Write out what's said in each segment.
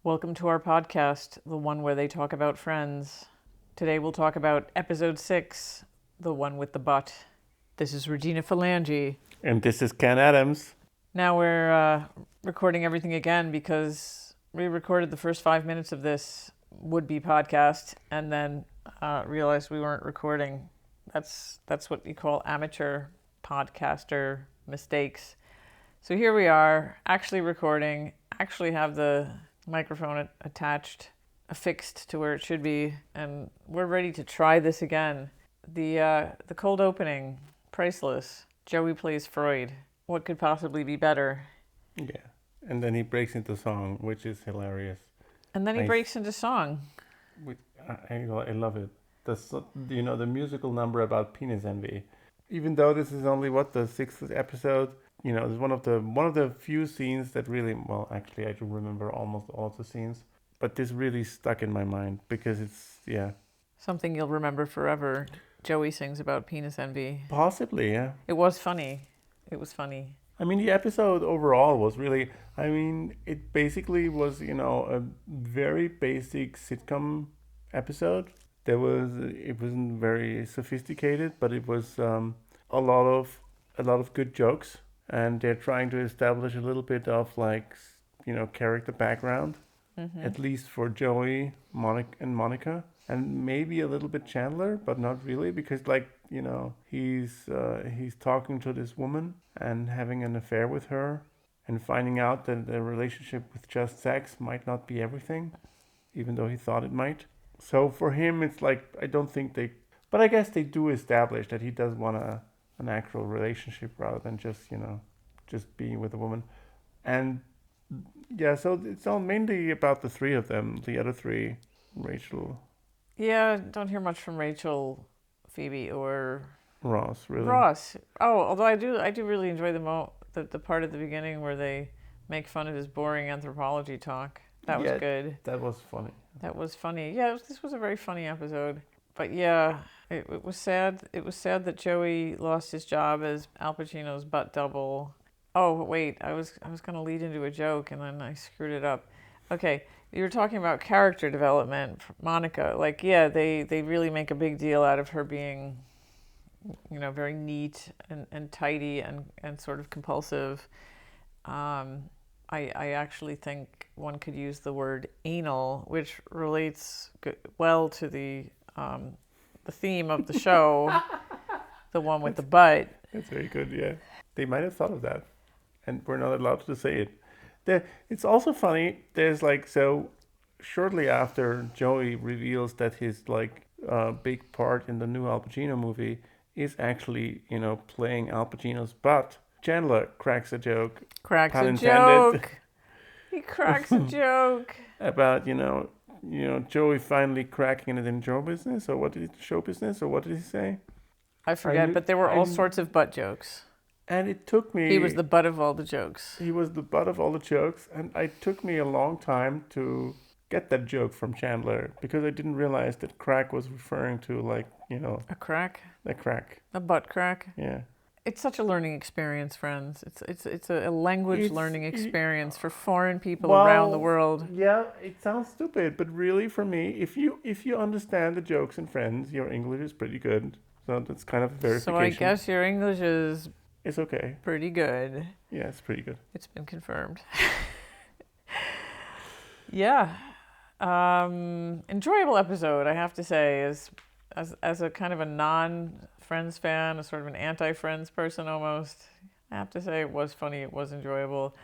Welcome to our podcast, the one where they talk about friends. Today we'll talk about episode 6, the one with the butt. This is Regina Phalange. And this is Ken Adams. Now we're recording everything again because we recorded the first 5 minutes of this would-be podcast and then realized we weren't recording. That's what you call amateur podcaster mistakes. So here we are, actually recording, actually have the microphone affixed to where it should be, and we're ready to try this again. The cold opening, priceless. Joey plays Freud. What could possibly be better? Yeah. And then he breaks into song, which is hilarious. And then he breaks into song. I love it. The musical number about penis envy. Even though this is only the 6th episode, it's one of the few scenes that really, well, actually I do remember almost all of the scenes, but this really stuck in my mind because it's, yeah. Something you'll remember forever. Joey sings about penis envy. Possibly, yeah. It was funny. I mean, the episode overall was really, it basically was, a very basic sitcom episode. It wasn't very sophisticated, but it was a lot of good jokes. And they're trying to establish a little bit of character background, at least for Joey, Monica, and maybe a little bit Chandler, but not really, because he's talking to this woman and having an affair with her, and finding out that the relationship with just sex might not be everything, even though he thought it might. So for him, it's I don't think but I guess they do establish that he does want an actual relationship rather than just being with a woman. And yeah, so it's all mainly about the three of them, the other three, Rachel. Yeah, don't hear much from Rachel, Phoebe, or Ross, really. Ross. Oh, although I do really enjoy the part at the beginning where they make fun of his boring anthropology talk. That was good. That was funny. Yeah, this was a very funny episode. But yeah, it was sad. It was sad that Joey lost his job as Al Pacino's butt double. Oh, wait, I was going to lead into a joke and then I screwed it up. Okay, you were talking about character development. Monica, they really make a big deal out of her being, very neat and tidy and sort of compulsive. I actually think one could use the word anal, which relates well to the theme of the show, the one with the butt. That's very good, yeah. They might have thought of that, and we're not allowed to say it. It's also funny, there's so shortly after Joey reveals that his big part in the new Al Pacino movie is actually, playing Al Pacino's butt, Chandler cracks a joke. He cracks a joke. About, Joey finally cracking it in show business, or what did he say? I forget, but there were all sorts of butt jokes. And it took me... He was the butt of all the jokes. And it took me a long time to get that joke from Chandler, because I didn't realize that crack was referring to, A crack? A crack. A butt crack? Yeah. It's such a learning experience, friends. It's a language learning experience for foreign people around the world. Yeah, it sounds stupid, but really for me, if you understand the jokes in Friends, your English is pretty good. So that's kind of a verification. So I guess your English is... It's okay. Pretty good. Yeah, it's pretty good. It's been confirmed. Yeah. Enjoyable episode, I have to say, as a kind of a non-Friends fan, a sort of an anti-Friends person almost. I have to say it was funny, it was enjoyable.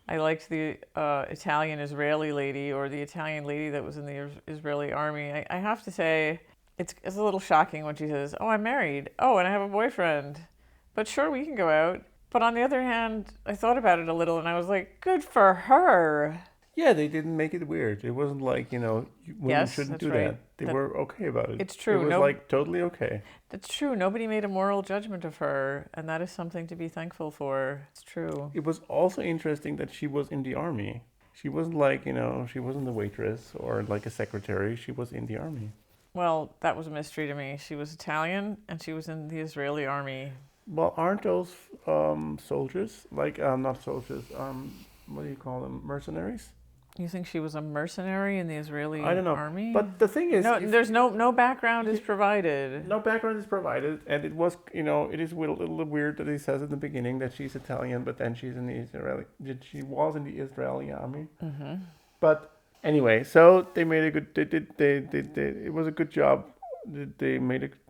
I liked the Italian-Israeli lady, or the Italian lady that was in the Israeli army. I have to say, it's a little shocking when she says, "Oh, I'm married. Oh, and I have a boyfriend. But sure, we can go out." But on the other hand, I thought about it a little and I was like, good for her. Yeah, they didn't make it weird. It wasn't women shouldn't do that. They were okay about it. It's true. It was totally okay. That's true. Nobody made a moral judgment of her, and that is something to be thankful for. It's true. It was also interesting that she was in the army. She wasn't she wasn't a waitress or a secretary. She was in the army. Well, that was a mystery to me. She was Italian and she was in the Israeli army. Well, aren't those soldiers? Not soldiers. What do you call them? Mercenaries? You think she was a mercenary in the Israeli I don't know. army? But the thing is, no, there's no background is provided. no background is provided, and it was, it is a little weird that he says in the beginning that she's Italian, but then she's in the Israeli. She was in the Israeli army. Mm-hmm. But anyway, so they made a good. It was a good job. They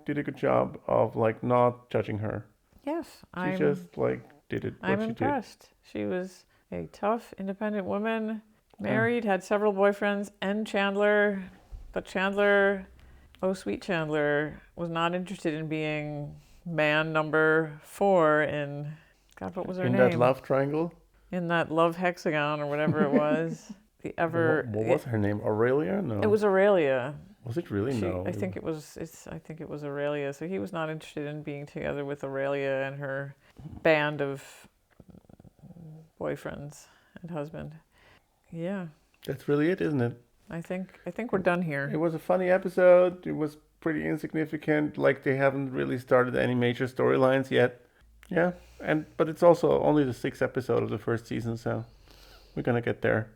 did a good job of like not judging her. Yes, She just like did it. I'm impressed. She was a tough, independent woman. Married, had several boyfriends, and Chandler, but Chandler, oh sweet Chandler, was not interested in being man number 4 in, God, what was her name? In that love triangle? In that love hexagon or whatever it was. What was her name? Aurelia? No. It was Aurelia. Was it really? No. I think it was Aurelia. So he was not interested in being together with Aurelia and her band of boyfriends and husband. Yeah. That's really it, isn't it? I think we're done here. It was a funny episode. It was pretty insignificant. Like they haven't really started any major storylines yet. Yeah. But it's also only the 6th episode of the first season, so we're gonna get there.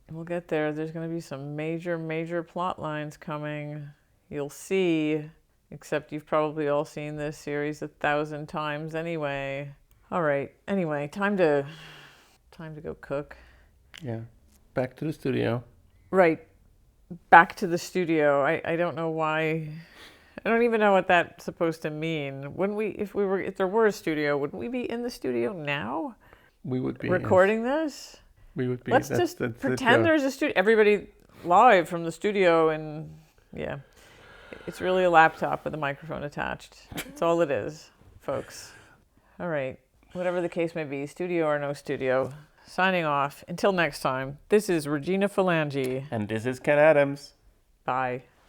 We'll get there. There's gonna be some major plot lines coming. You'll see. Except you've probably all seen this series 1,000 times anyway. All right. Anyway, time to go cook. Yeah. Back to the studio. Right. Back to the studio. I don't know why. I don't even know what that's supposed to mean. Wouldn't we, if there were a studio, wouldn't we be in the studio now? We would be recording this. We would be. Let's just pretend there's a studio. Everybody live from the studio, and yeah, it's really a laptop with a microphone attached. That's all it is, folks. All right. Whatever the case may be, studio or no studio. Signing off. Until next time, this is Regina Phalange. And this is Ken Adams. Bye.